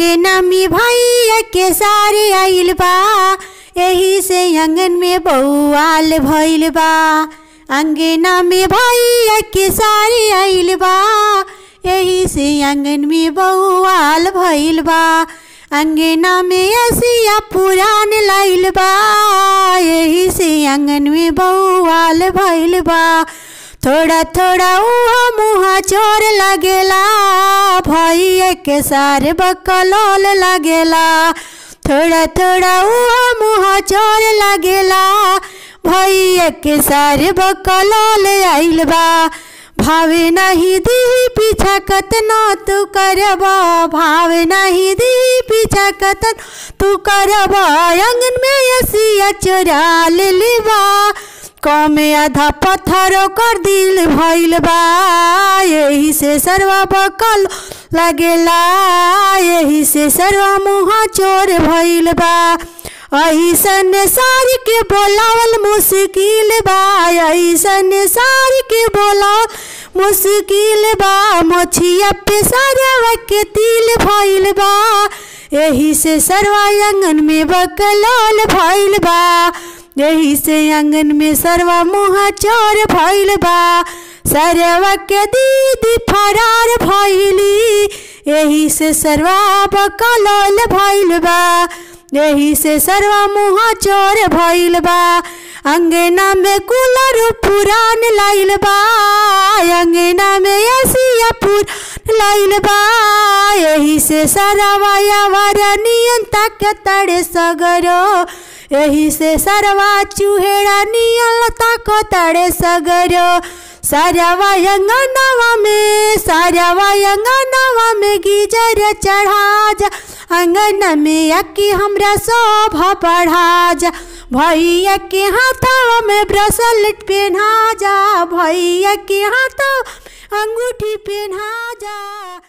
अंगना में भैया के सारे आइल बा, यही से आंगन में बउआल भइल बा। अंगना में भैया के सारे आइल बा, यही से आंगन में बउआल भइल बा। अंगना में असिया पुरान लाइल बा, यही से आंगन में बउआल भइल बा। थोड़ा थोड़ा उहा मुहा चोर लगेला, भैया के सारे बकलोल लगेला। थोड़ा थोड़ा उहा मुहा चोर लगेला, भैया के सारे बकलोल आइल बा। भावे नहीं दी पीछा कतना तू करबा, भावे नहीं दी पीछा कतन तू करबा। आंगन में असिया चोरा लेबा, कमे आधा पत्थरों कर दिल भइल बा। यही से सरवा बकल लगेला, यही से सरवा मुहा चोर भइल बा। ऐसन सारी के बोलावल मुश्किल बा, ऐसन सारी के बोलावल मुश्किल बा। मोछिया पे सरवा के तिल भइल बा, यही से सरवा आंगन में बकलोल भइल बा। यही से आंगन में सरवा मुहा चोर भइल बा। सरवा के दीदी फरार भइली, यही से सरवा बकलोल भइल बा। यही से सरवा मुहा चोर भइल बा। अंगना में कूलर पुरान लाइल बा, अंगना में असिया पुरान लाइल बा। यही से सरवा यावरा नियन तक तड़े सगरो, यही से सरवा चूहेड़ा नियल तक तड़े सगरो। सरवा अंगनवा में, सरवा अंगनवा में गीजर चढ़ा जा, अंगन में अकी हमरा शोभा बढ़ा जा। भैया के हाथों में ब्रेसलेट पहना जा, भैया के हाथों अंगूठी पहना जा।